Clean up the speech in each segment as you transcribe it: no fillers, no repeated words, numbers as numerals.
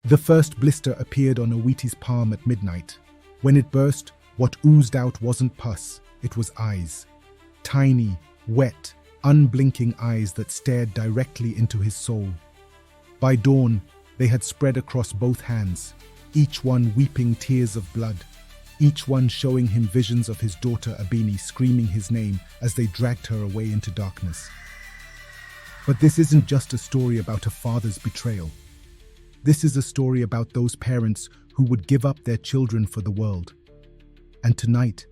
The first blister appeared on Owiti's palm at midnight. When it burst, what oozed out wasn't pus, it was eyes. Tiny, wet, unblinking eyes that stared directly into his soul. By dawn, they had spread across both hands, each one weeping tears of blood, each one showing him visions of his daughter Abeni screaming his name as they dragged her away into darkness. But this isn't just a story about a father's betrayal. This is a story about those parents who would give up their children for the world. And tonight,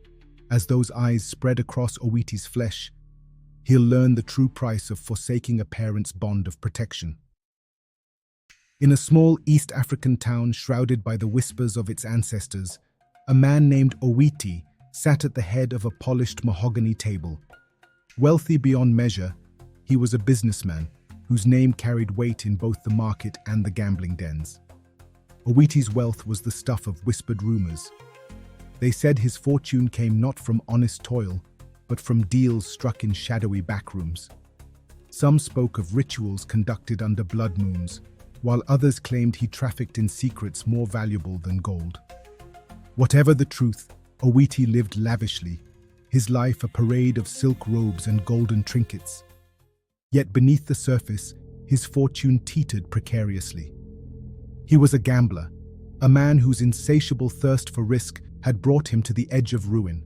as those eyes spread across Owiti's flesh, he'll learn the true price of forsaking a parent's bond of protection. In a small East African town shrouded by the whispers of its ancestors, a man named Owiti sat at the head of a polished mahogany table. Wealthy beyond measure, he was a businessman whose name carried weight in both the market and the gambling dens. Owiti's wealth was the stuff of whispered rumors. They said his fortune came not from honest toil, but from deals struck in shadowy backrooms. Some spoke of rituals conducted under blood moons, while others claimed he trafficked in secrets more valuable than gold. Whatever the truth, Owiti lived lavishly, his life a parade of silk robes and golden trinkets. Yet beneath the surface, his fortune teetered precariously. He was a gambler, a man whose insatiable thirst for risk had brought him to the edge of ruin.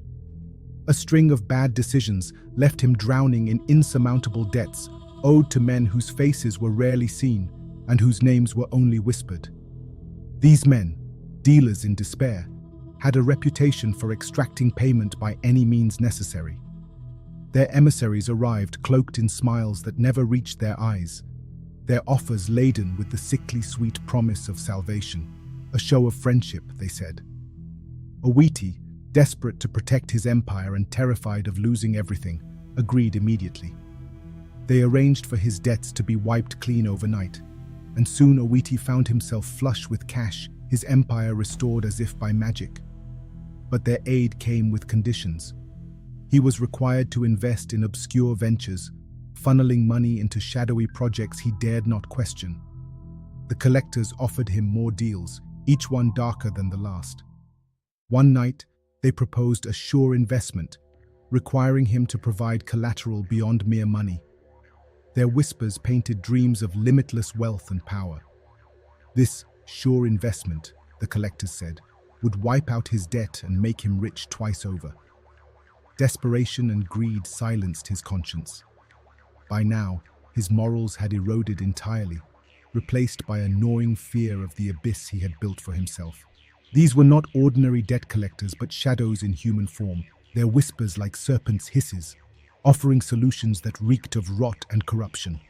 A string of bad decisions left him drowning in insurmountable debts owed to men whose faces were rarely seen and whose names were only whispered. These men, dealers in despair, had a reputation for extracting payment by any means necessary. Their emissaries arrived cloaked in smiles that never reached their eyes, their offers laden with the sickly sweet promise of salvation, a show of friendship, they said. Owiti, desperate to protect his empire and terrified of losing everything, agreed immediately. They arranged for his debts to be wiped clean overnight, and soon Owiti found himself flush with cash, his empire restored as if by magic. But their aid came with conditions. He was required to invest in obscure ventures, funneling money into shadowy projects he dared not question. The collectors offered him more deals, each one darker than the last. One night, they proposed a sure investment, requiring him to provide collateral beyond mere money. Their whispers painted dreams of limitless wealth and power. This sure investment, the collectors said, would wipe out his debt and make him rich twice over. Desperation and greed silenced his conscience. By now, his morals had eroded entirely, replaced by a gnawing fear of the abyss he had built for himself. These were not ordinary debt collectors, but shadows in human form, their whispers like serpents' hisses, offering solutions that reeked of rot and corruption.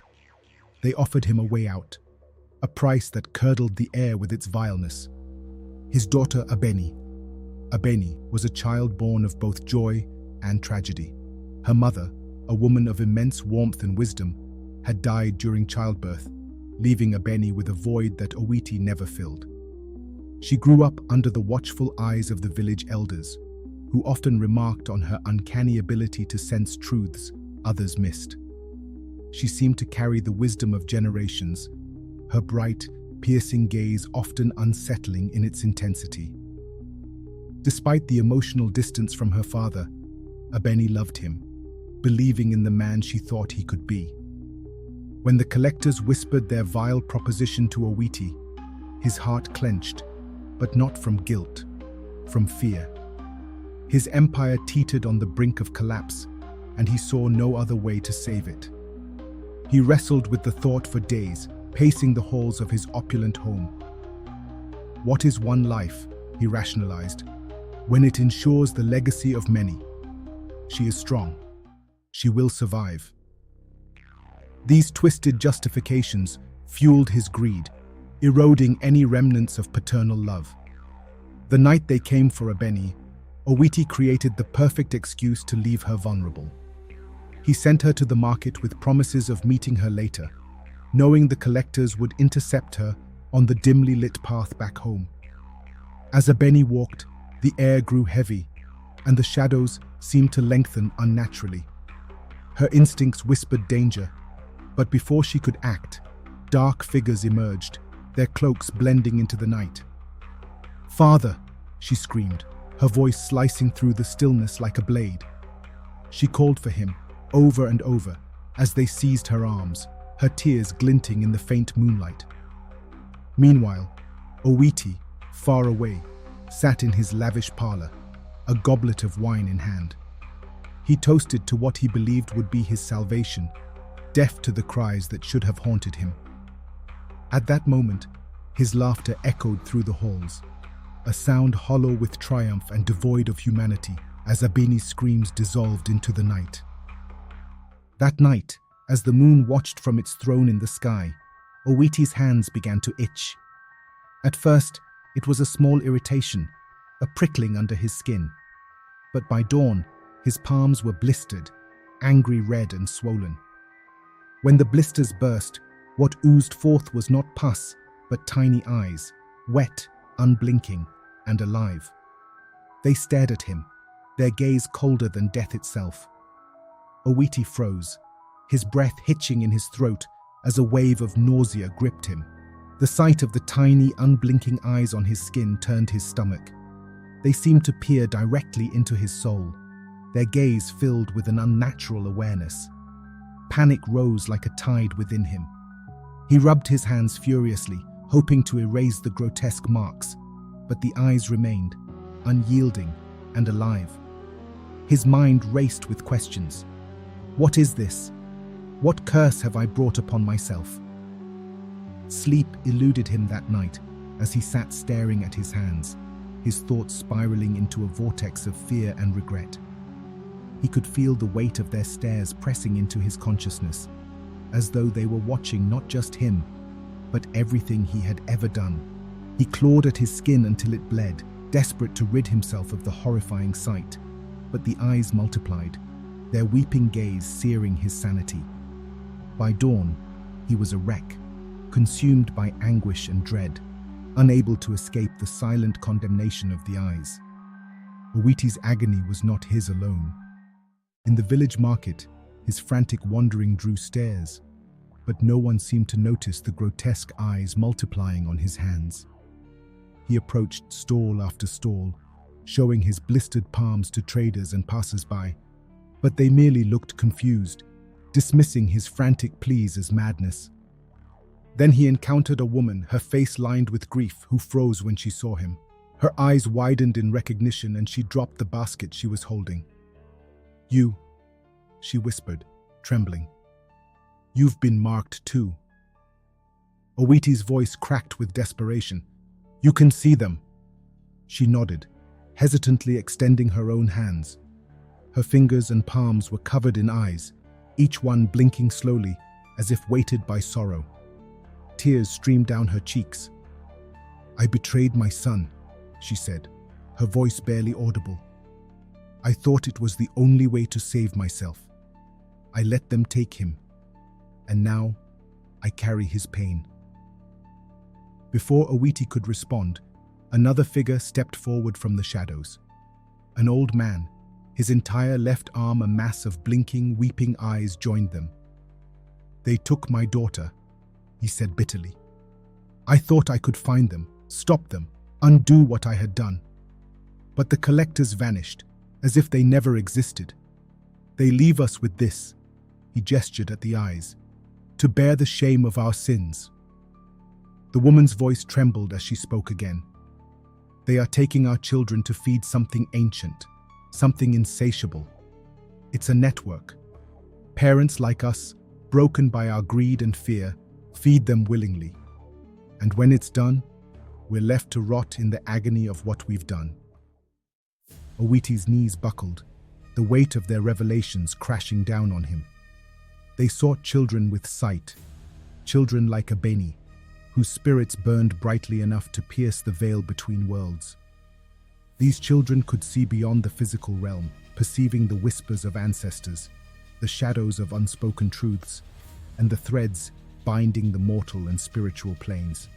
They offered him a way out, a price that curdled the air with its vileness. His daughter Abeni. Abeni was a child born of both joy and tragedy. Her mother, a woman of immense warmth and wisdom, had died during childbirth, leaving Abeni with a void that Owiti never filled. She grew up under the watchful eyes of the village elders, who often remarked on her uncanny ability to sense truths others missed. She seemed to carry the wisdom of generations, her bright, piercing gaze often unsettling in its intensity. Despite the emotional distance from her father, Abeni loved him, believing in the man she thought he could be. When the collectors whispered their vile proposition to Owiti, his heart clenched, but not from guilt, from fear. His empire teetered on the brink of collapse, and he saw no other way to save it. He wrestled with the thought for days, pacing the halls of his opulent home. What is one life, he rationalized, when it ensures the legacy of many? She is strong. She will survive. These twisted justifications fueled his greed, eroding any remnants of paternal love. The night they came for Abeni, Owiti created the perfect excuse to leave her vulnerable. He sent her to the market with promises of meeting her later, knowing the collectors would intercept her on the dimly lit path back home. As Abeni walked, the air grew heavy, and the shadows seemed to lengthen unnaturally. Her instincts whispered danger, but before she could act, dark figures emerged, their cloaks blending into the night. "Father!" she screamed, her voice slicing through the stillness like a blade. She called for him, over and over, as they seized her arms, her tears glinting in the faint moonlight. Meanwhile, Owiti, far away, sat in his lavish parlor, a goblet of wine in hand. He toasted to what he believed would be his salvation, deaf to the cries that should have haunted him. At that moment, his laughter echoed through the halls, a sound hollow with triumph and devoid of humanity, as Abeni's screams dissolved into the night. That night, as the moon watched from its throne in the sky, Owiti's hands began to itch. At first, it was a small irritation, a prickling under his skin. But by dawn, his palms were blistered, angry red and swollen. When the blisters burst, what oozed forth was not pus, but tiny eyes, wet, unblinking, and alive. They stared at him, their gaze colder than death itself. Owiti froze, his breath hitching in his throat as a wave of nausea gripped him. The sight of the tiny, unblinking eyes on his skin turned his stomach. They seemed to peer directly into his soul, their gaze filled with an unnatural awareness. Panic rose like a tide within him. He rubbed his hands furiously, hoping to erase the grotesque marks, but the eyes remained, unyielding and alive. His mind raced with questions. What is this? What curse have I brought upon myself? Sleep eluded him that night as he sat staring at his hands, his thoughts spiraling into a vortex of fear and regret. He could feel the weight of their stares pressing into his consciousness, as though they were watching not just him, but everything he had ever done. He clawed at his skin until it bled, desperate to rid himself of the horrifying sight. But the eyes multiplied, their weeping gaze searing his sanity. By dawn, he was a wreck, consumed by anguish and dread, unable to escape the silent condemnation of the eyes. Owiti's agony was not his alone. In the village market, his frantic wandering drew stares, but no one seemed to notice the grotesque eyes multiplying on his hands. He approached stall after stall, showing his blistered palms to traders and passers-by, but they merely looked confused, dismissing his frantic pleas as madness. Then he encountered a woman, her face lined with grief, who froze when she saw him. Her eyes widened in recognition and she dropped the basket she was holding. "You," she whispered, trembling. "You've been marked too." Owiti's voice cracked with desperation. "You can see them." She nodded, hesitantly extending her own hands. Her fingers and palms were covered in eyes, each one blinking slowly, as if weighted by sorrow. Tears streamed down her cheeks. "I betrayed my son," she said, her voice barely audible. "I thought it was the only way to save myself. I let them take him, and now I carry his pain." Before Owiti could respond, another figure stepped forward from the shadows. An old man, his entire left arm a mass of blinking, weeping eyes, joined them. "They took my daughter," he said bitterly. "I thought I could find them, stop them, undo what I had done. But the collectors vanished, as if they never existed. They leave us with this," he gestured at the eyes, "to bear the shame of our sins." The woman's voice trembled as she spoke again. "They are taking our children to feed something ancient, something insatiable. It's a network. Parents like us, broken by our greed and fear, feed them willingly. And when it's done, we're left to rot in the agony of what we've done." Owiti's knees buckled, the weight of their revelations crashing down on him. They sought children with sight, children like Abeni, whose spirits burned brightly enough to pierce the veil between worlds. These children could see beyond the physical realm, perceiving the whispers of ancestors, the shadows of unspoken truths, and the threads binding the mortal and spiritual planes.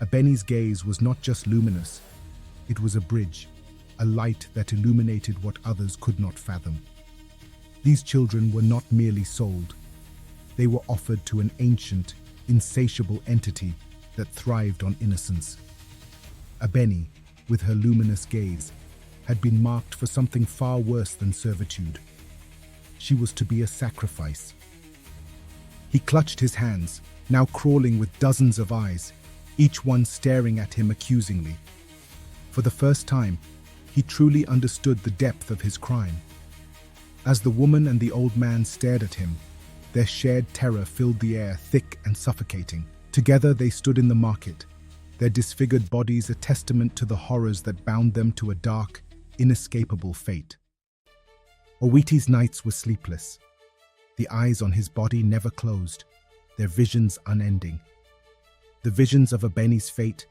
Abeni's gaze was not just luminous, it was a bridge, a light that illuminated what others could not fathom. These children were not merely sold. They were offered to an ancient, insatiable entity that thrived on innocence. Abeni, with her luminous gaze, had been marked for something far worse than servitude. She was to be a sacrifice. He clutched his hands, now crawling with dozens of eyes, each one staring at him accusingly. For the first time, he truly understood the depth of his crime. As the woman and the old man stared at him, their shared terror filled the air, thick and suffocating. Together they stood in the market, their disfigured bodies a testament to the horrors that bound them to a dark, inescapable fate. Owiti's nights were sleepless. The eyes on his body never closed, their visions unending. The visions of Abeni's fate,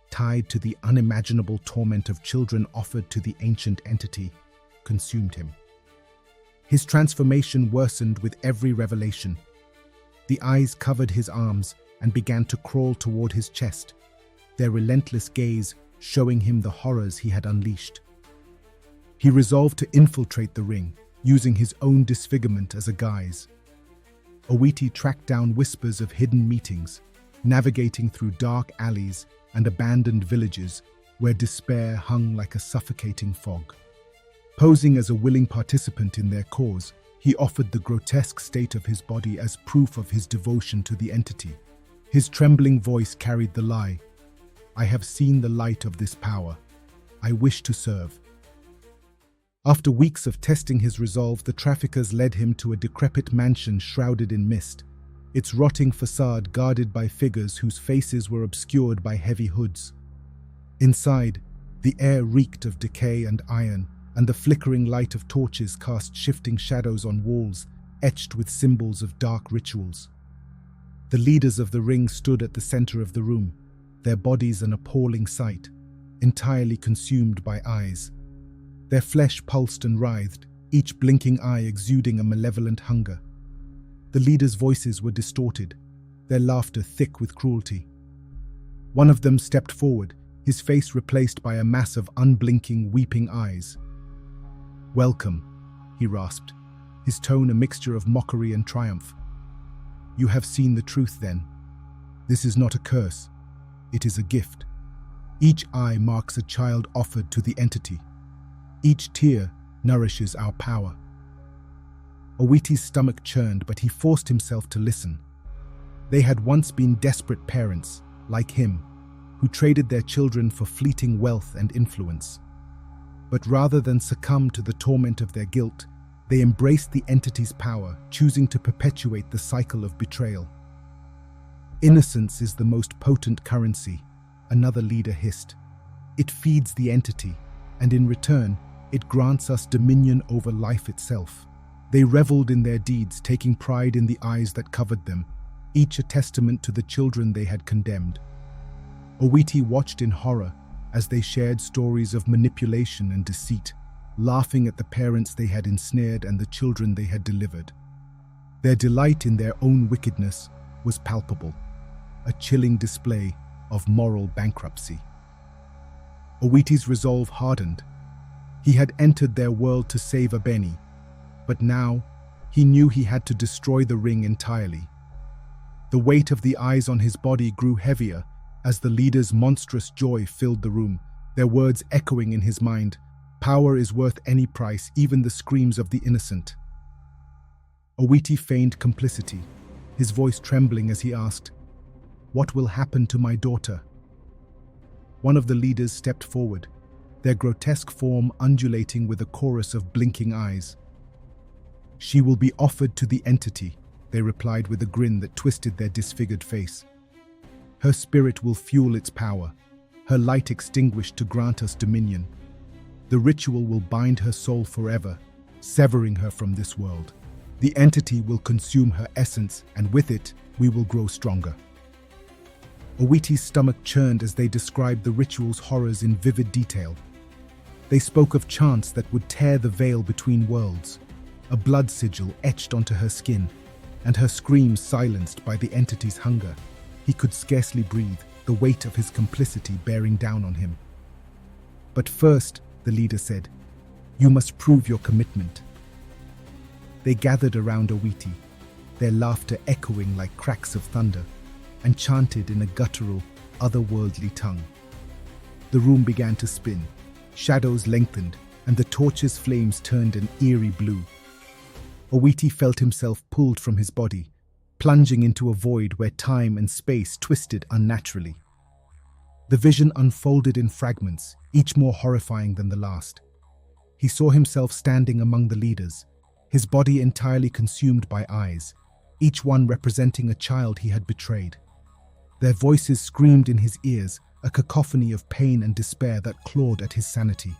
tied to the unimaginable torment of children offered to the ancient entity, consumed him. His transformation worsened with every revelation. The eyes covered his arms and began to crawl toward his chest, their relentless gaze showing him the horrors he had unleashed. He resolved to infiltrate the ring, using his own disfigurement as a guise. Owiti tracked down whispers of hidden meetings, navigating through dark alleys and abandoned villages where despair hung like a suffocating fog. Posing as a willing participant in their cause, he offered the grotesque state of his body as proof of his devotion to the entity. His trembling voice carried the lie, "I have seen the light of this power. I wish to serve." After weeks of testing his resolve, the traffickers led him to a decrepit mansion shrouded in mist, its rotting facade guarded by figures whose faces were obscured by heavy hoods. Inside, the air reeked of decay and iron, and the flickering light of torches cast shifting shadows on walls, etched with symbols of dark rituals. The leaders of the ring stood at the center of the room, their bodies an appalling sight, entirely consumed by eyes. Their flesh pulsed and writhed, each blinking eye exuding a malevolent hunger. The leaders' voices were distorted, their laughter thick with cruelty. One of them stepped forward, his face replaced by a mass of unblinking, weeping eyes. "Welcome," he rasped, his tone a mixture of mockery and triumph. "You have seen the truth then. This is not a curse, it is a gift. Each eye marks a child offered to the entity. Each tear nourishes our power." Owiti's stomach churned, but he forced himself to listen. They had once been desperate parents, like him, who traded their children for fleeting wealth and influence. But rather than succumb to the torment of their guilt, they embraced the entity's power, choosing to perpetuate the cycle of betrayal. "Innocence is the most potent currency," another leader hissed. "It feeds the entity, and in return, it grants us dominion over life itself." They reveled in their deeds, taking pride in the eyes that covered them, each a testament to the children they had condemned. Owiti watched in horror as they shared stories of manipulation and deceit, laughing at the parents they had ensnared and the children they had delivered. Their delight in their own wickedness was palpable, a chilling display of moral bankruptcy. Owiti's resolve hardened. He had entered their world to save Abeni, but now he knew he had to destroy the ring entirely. The weight of the eyes on his body grew heavier as the leader's monstrous joy filled the room, their words echoing in his mind, "Power is worth any price, even the screams of the innocent." Owiti feigned complicity, his voice trembling as he asked, "What will happen to my daughter?" One of the leaders stepped forward, their grotesque form undulating with a chorus of blinking eyes. "She will be offered to the entity," they replied with a grin that twisted their disfigured face. "Her spirit will fuel its power, her light extinguished to grant us dominion. The ritual will bind her soul forever, severing her from this world. The entity will consume her essence, and with it, we will grow stronger." Owiti's stomach churned as they described the ritual's horrors in vivid detail. They spoke of chants that would tear the veil between worlds, a blood sigil etched onto her skin, and her screams silenced by the entity's hunger. He could scarcely breathe, the weight of his complicity bearing down on him. "But first," the leader said, "you must prove your commitment." They gathered around Owiti, their laughter echoing like cracks of thunder, and chanted in a guttural, otherworldly tongue. The room began to spin, shadows lengthened, and the torch's flames turned an eerie blue. Owiti felt himself pulled from his body, plunging into a void where time and space twisted unnaturally. The vision unfolded in fragments, each more horrifying than the last. He saw himself standing among the leaders, his body entirely consumed by eyes, each one representing a child he had betrayed. Their voices screamed in his ears, a cacophony of pain and despair that clawed at his sanity.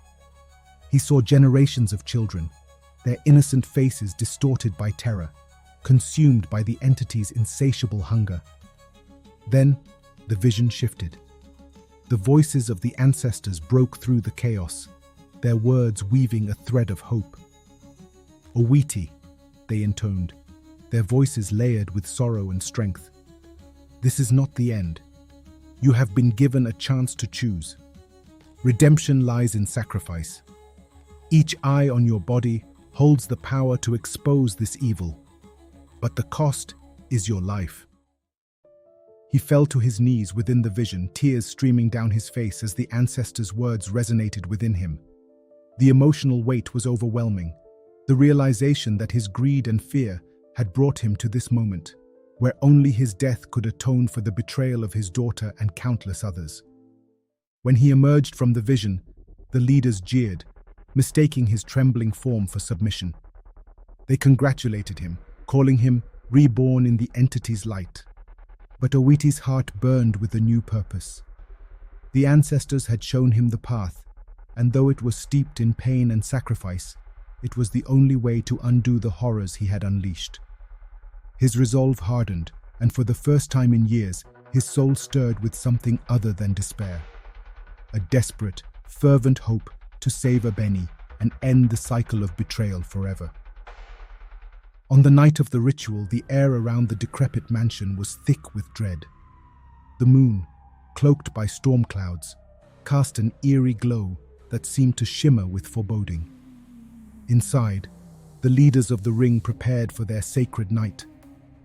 He saw generations of children, their innocent faces distorted by terror, consumed by the entity's insatiable hunger. Then, the vision shifted. The voices of the ancestors broke through the chaos, their words weaving a thread of hope. "Owiti," they intoned, their voices layered with sorrow and strength. "This is not the end. You have been given a chance to choose. Redemption lies in sacrifice. Each eye on your body holds the power to expose this evil, but the cost is your life." He fell to his knees within the vision, tears streaming down his face as the ancestors' words resonated within him. The emotional weight was overwhelming, the realization that his greed and fear had brought him to this moment, where only his death could atone for the betrayal of his daughter and countless others. When he emerged from the vision, the leaders jeered, mistaking his trembling form for submission. They congratulated him, calling him reborn in the entity's light. But Owiti's heart burned with a new purpose. The ancestors had shown him the path, and though it was steeped in pain and sacrifice, it was the only way to undo the horrors he had unleashed. His resolve hardened, and for the first time in years, his soul stirred with something other than despair. A desperate, fervent hope to save Abeni and end the cycle of betrayal forever. On the night of the ritual, the air around the decrepit mansion was thick with dread. The moon, cloaked by storm clouds, cast an eerie glow that seemed to shimmer with foreboding. Inside, the leaders of the ring prepared for their sacred night,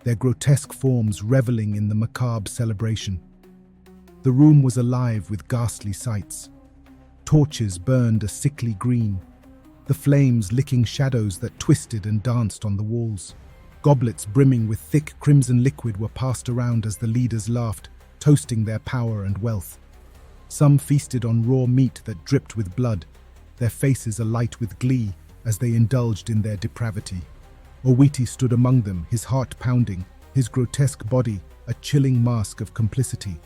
their grotesque forms reveling in the macabre celebration. The room was alive with ghastly sights. Torches burned a sickly green, the flames licking shadows that twisted and danced on the walls. Goblets brimming with thick crimson liquid were passed around as the leaders laughed, toasting their power and wealth. Some feasted on raw meat that dripped with blood, their faces alight with glee as they indulged in their depravity. Owiti stood among them, his heart pounding, his grotesque body a chilling mask of complicity.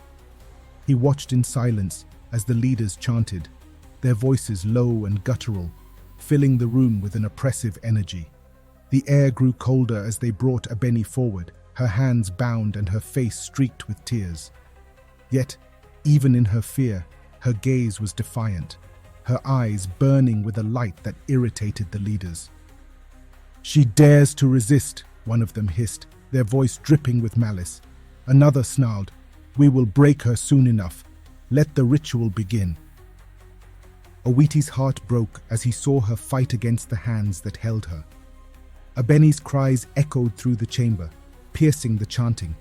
He watched in silence as the leaders chanted, their voices low and guttural, filling the room with an oppressive energy. The air grew colder as they brought Abeni forward, her hands bound and her face streaked with tears. Yet, even in her fear, her gaze was defiant, her eyes burning with a light that irritated the leaders. "She dares to resist," one of them hissed, their voice dripping with malice. Another snarled, "We will break her soon enough. Let the ritual begin." Owiti's heart broke as he saw her fight against the hands that held her. Abeni's cries echoed through the chamber, piercing the chanting,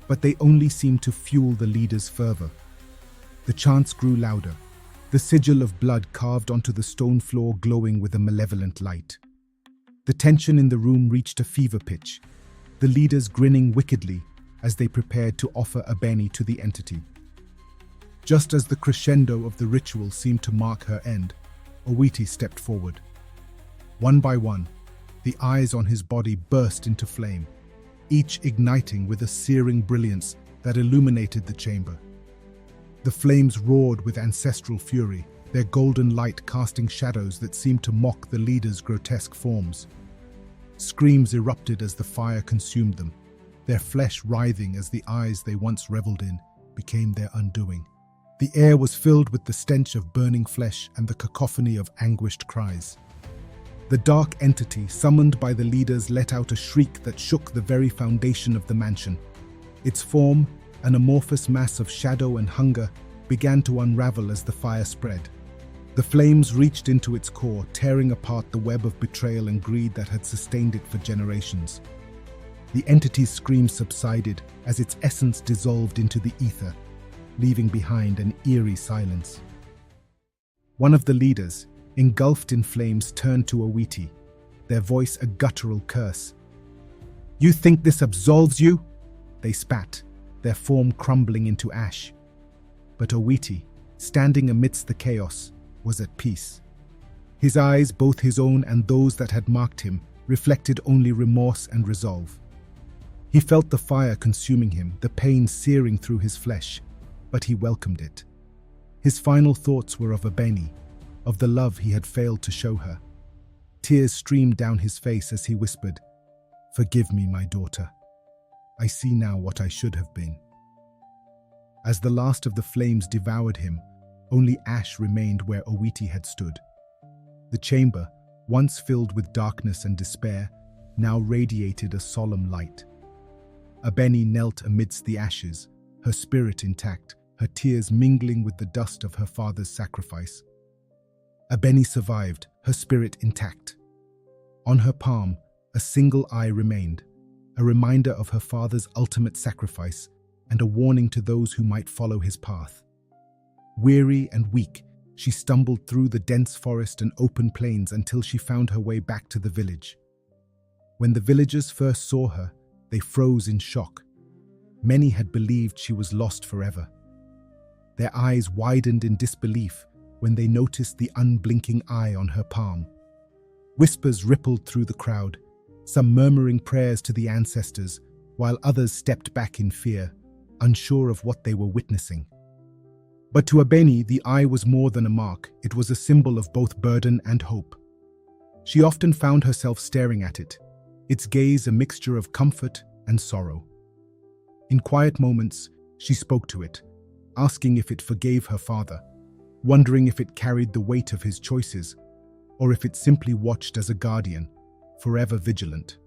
but they only seemed to fuel the leader's fervor. The chants grew louder, the sigil of blood carved onto the stone floor glowing with a malevolent light. The tension in the room reached a fever pitch, the leaders grinning wickedly as they prepared to offer Abeni to the entity. Just as the crescendo of the ritual seemed to mark her end, Owiti stepped forward. One by one, the eyes on his body burst into flame, each igniting with a searing brilliance that illuminated the chamber. The flames roared with ancestral fury, their golden light casting shadows that seemed to mock the leaders' grotesque forms. Screams erupted as the fire consumed them, their flesh writhing as the eyes they once reveled in became their undoing. The air was filled with the stench of burning flesh and the cacophony of anguished cries. The dark entity summoned by the leaders let out a shriek that shook the very foundation of the mansion. Its form, an amorphous mass of shadow and hunger, began to unravel as the fire spread. The flames reached into its core, tearing apart the web of betrayal and greed that had sustained it for generations. The entity's screams subsided as its essence dissolved into the ether, leaving behind an eerie silence. One of the leaders, engulfed in flames, turned to Awiti, their voice a guttural curse. "You think this absolves you?" They spat, their form crumbling into ash. But Awiti, standing amidst the chaos, was at peace. His eyes, both his own and those that had marked him, reflected only remorse and resolve. He felt the fire consuming him, the pain searing through his flesh, but he welcomed it. His final thoughts were of Abeni, of the love he had failed to show her. Tears streamed down his face as he whispered, "Forgive me, my daughter. I see now what I should have been." As the last of the flames devoured him, only ash remained where Awiti had stood. The chamber, once filled with darkness and despair, now radiated a solemn light. Abeni knelt amidst the ashes, her spirit intact, her tears mingling with the dust of her father's sacrifice. Abeni survived, her spirit intact. On her palm, a single eye remained, a reminder of her father's ultimate sacrifice and a warning to those who might follow his path. Weary and weak, she stumbled through the dense forest and open plains until she found her way back to the village. When the villagers first saw her, they froze in shock. Many had believed she was lost forever. Their eyes widened in disbelief when they noticed the unblinking eye on her palm. Whispers rippled through the crowd, some murmuring prayers to the ancestors, while others stepped back in fear, unsure of what they were witnessing. But to Abeni, the eye was more than a mark. It was a symbol of both burden and hope. She often found herself staring at it, its gaze a mixture of comfort and sorrow. In quiet moments, she spoke to it, asking if it forgave her father, wondering if it carried the weight of his choices, or if it simply watched as a guardian, forever vigilant.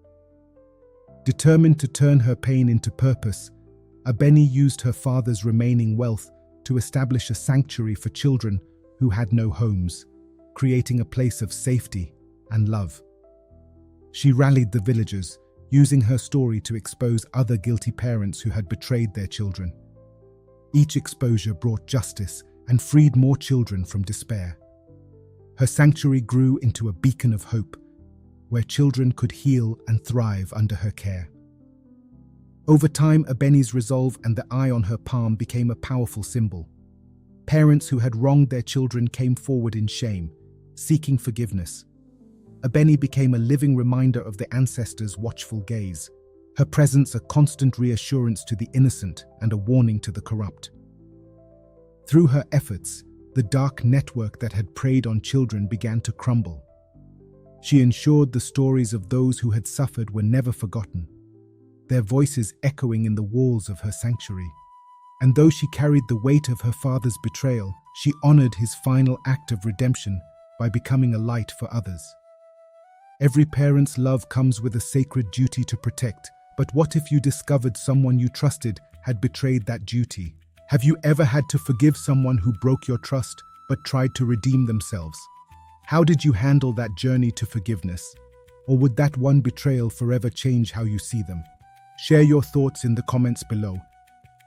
Determined to turn her pain into purpose, Abeni used her father's remaining wealth to establish a sanctuary for children who had no homes, creating a place of safety and love. She rallied the villagers, using her story to expose other guilty parents who had betrayed their children. Each exposure brought justice and freed more children from despair. Her sanctuary grew into a beacon of hope, where children could heal and thrive under her care. Over time, Abeni's resolve and the eye on her palm became a powerful symbol. Parents who had wronged their children came forward in shame, seeking forgiveness. Abeni became a living reminder of the ancestors' watchful gaze, her presence a constant reassurance to the innocent and a warning to the corrupt. Through her efforts, the dark network that had preyed on children began to crumble. She ensured the stories of those who had suffered were never forgotten, their voices echoing in the walls of her sanctuary. And though she carried the weight of her father's betrayal, she honored his final act of redemption by becoming a light for others. Every parent's love comes with a sacred duty to protect, but what if you discovered someone you trusted had betrayed that duty? Have you ever had to forgive someone who broke your trust but tried to redeem themselves? How did you handle that journey to forgiveness? Or would that one betrayal forever change how you see them? Share your thoughts in the comments below.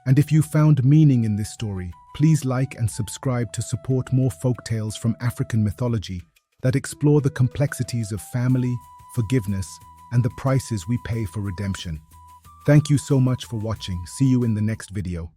And if you found meaning in this story, please like and subscribe to support more folktales from African mythology that explore the complexities of family, forgiveness, and the prices we pay for redemption. Thank you so much for watching. See you in the next video.